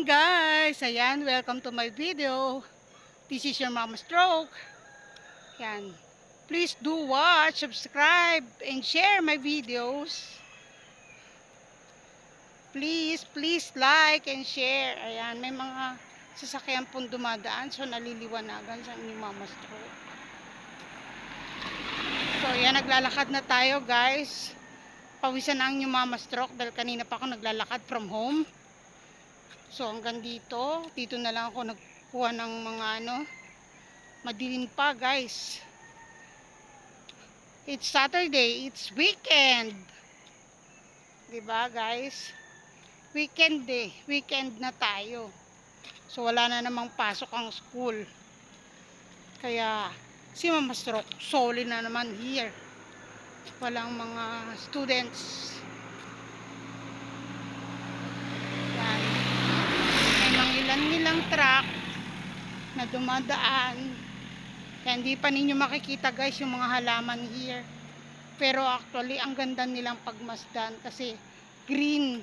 guys! Ayan, welcome to my video. This is your Mama Stroke. Ayan. Please do watch, subscribe, and share my videos. Please like and share. Ayan, may mga sasakyan pong dumadaan. So, naliliwanagan sa inyong Mama Stroke. So, ayan, naglalakad na tayo guys. Pawisan na ang inyong Mama Stroke dahil kanina pa ako naglalakad from home. So hanggang dito na lang ako nagkuha ng mga madilim pa guys. It's Saturday, it's weekend. 'Di ba guys? Weekend weekend na tayo. So wala na namang pasok ang school. Kaya si Mama Stroke solo na naman here. Walang mga students. Yan. May mga ilang truck na dumadaan. Kaya hindi pa ninyo makikita guys yung mga halaman here. Pero actually ang ganda nilang pagmasdan kasi green,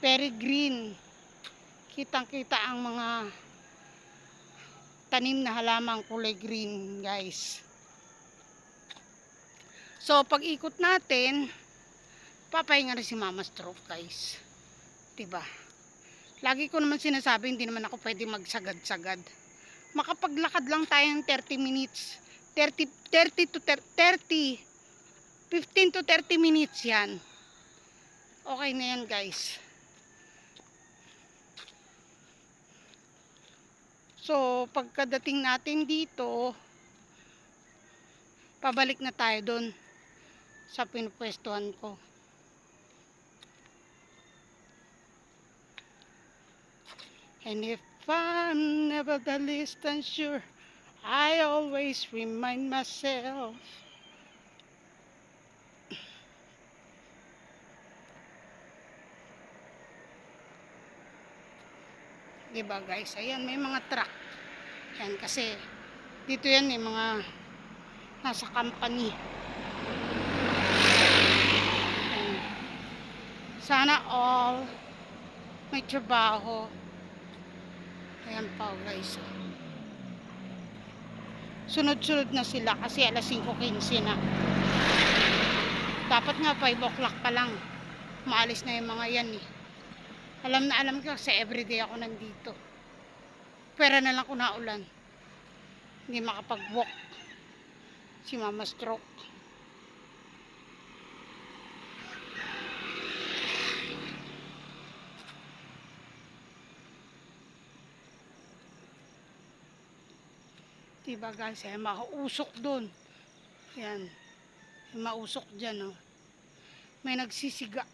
very green. Kitang kita ang mga tanim na halamang kulay green guys. So pag ikot natin, papahinga rin si Mama Stroke guys. Diba? Lagi ko naman sinasabi, hindi naman ako pwede magsagad-sagad. Makapaglakad lang tayo ng 30 minutes. 15 to 30 minutes yan. Okay na yan guys. So, pagkadating natin dito, pabalik na tayo doon sa pinupwestuhan ko. And if I'm never the least unsure, I always remind myself. Diba guys? Ayan, may mga truck. Ayan, kasi dito yan mga nasa company. Ayan. Sana all may trabaho. Ayan pa guys. Sunod-sunod na sila kasi alas 5:15 na. Dapat nga 5 o'clock pa lang. Maalis na yung mga yan eh. Alam na alam ko kasi everyday ako nandito. Pera na lang kung naulan. Hindi makapag-walk si Mama Stroke. Diba guys, mausok dun. Yan. Mausok dyan, oh. May nagsisiga.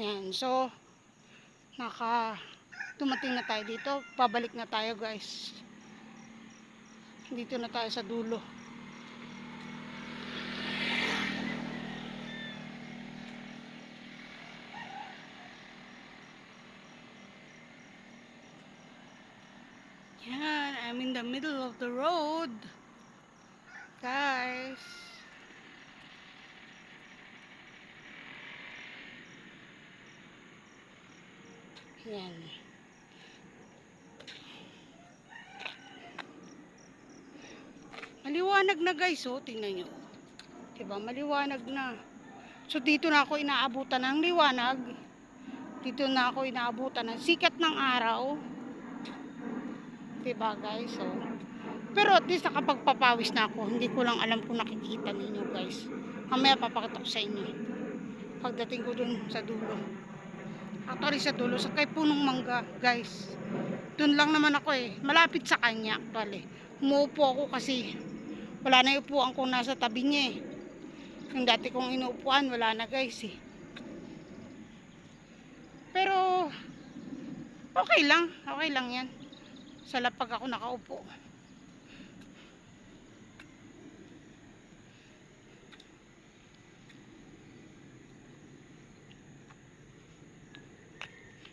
Yan, so dumating na tayo dito. Pabalik na tayo guys. Dito na tayo sa dulo. Yan, I'm in the middle of the road. Guys. Yan. Maliwanag na guys, oh. Tingnan nyo. Diba, maliwanag na. So, dito na ako inaabutan ng liwanag. Dito na ako inaabutan ng sikat ng araw. Diba guys, so. Pero at least nakapagpapawis na ako. Hindi ko lang alam kung nakikita ninyo guys. Mamaya papakita ko sa inyo. Pagdating ko dun sa dulo. Actually sa dulo, sa kay punong mangga guys. Dun lang naman ako eh. Malapit sa kanya actually. Umuupo ako kasi wala na yung upuan kung nasa tabi niya eh. Yung dati kong inuupuan, wala na guys eh. Pero okay lang yan. Sa lapag ako nakaupo.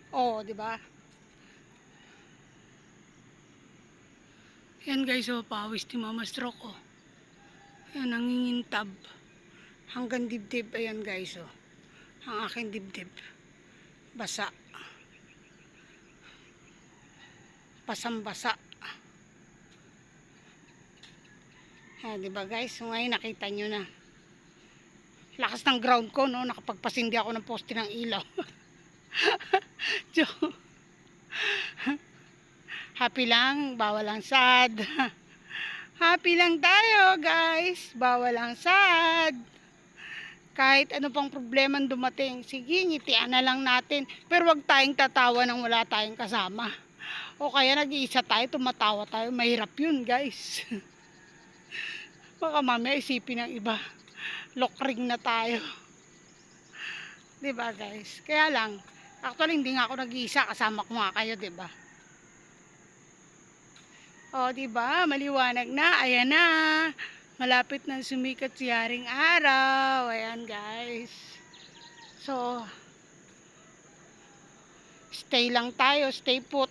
Oh, di ba? Yan guys, oh, pawis ni Mama Stroke, oh. Yan, nangingintab. Hanggang dibdib, ayan guys, oh. ang aking dibdib. Basa. Basang-basa. Di ba guys? So ngayon nakita nyo na. Lakas ng ground ko, no? Nakapagpasindi ako ng poste ng ilaw. Happy lang, bawal ang sad. Happy lang tayo guys, bawal ang sad. Kahit ano pang problema dumating, sige, ngitian na lang natin. Pero wag tayong tatawa nang wala tayong kasama. O kaya nag-iisa tayo, tumatawa tayo. Mahirap yun guys. Baka mamaya isipin ng iba, lokring na tayo. Diba guys? Kaya lang, actually hindi nga ako nag-iisa, kasama ko nga kayo, diba? O diba, maliwanag na, ayan na. Malapit na sumikat si Haring Araw. Ayan guys. So, stay lang tayo, stay put.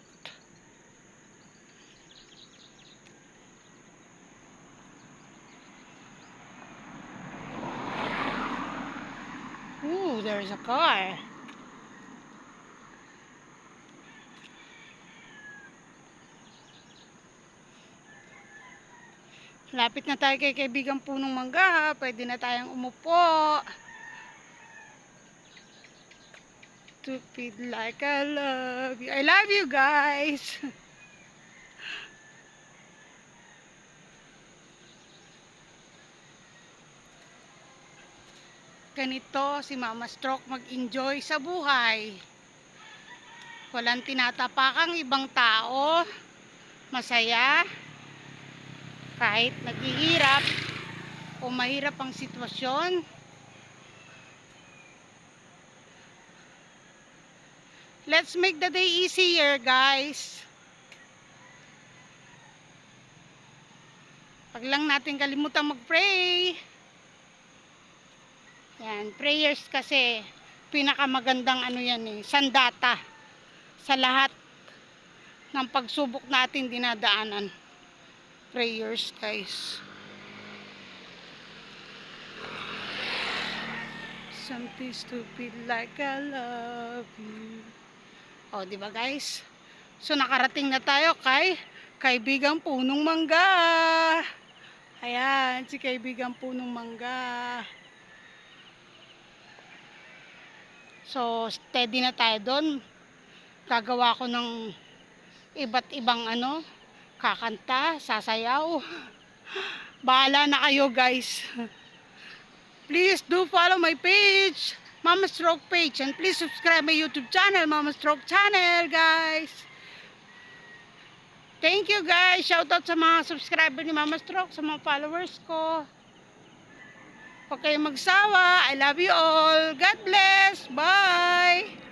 Ooh, there's a car. Lapit na tayo kay kaibigang punong mangga. Pwede na tayong umupo. Stupid like I love you. I love you guys. Ganito si Mama Stroke mag-enjoy sa buhay. Walang tinatapakang ibang tao. Masaya. Kahit naghihirap o mahirap ang sitwasyon. Let's make the day easier, guys. Pag lang natin kalimutan mag-pray. Yan, prayers kasi pinakamagandang ano yan eh, sandata sa lahat ng pagsubok natin dinadaanan. Prayers, guys. Something stupid like I love you. O, di ba guys? So nakarating na tayo kay kaibigang punong mangga. Ayan, si kaibigang punong mangga. So, steady na tayo doon. Gagawa ko ng iba't ibang ano, kakanta, sasayaw. Bahala na kayo guys. Please do follow my page, Mama Stroke page. And please subscribe my YouTube channel, Mama Stroke channel, guys. Thank you guys. Shoutout sa mga subscriber ni Mama Stroke, sa mga followers ko. Huwag kayong magsawa. I love you all. God bless. Bye.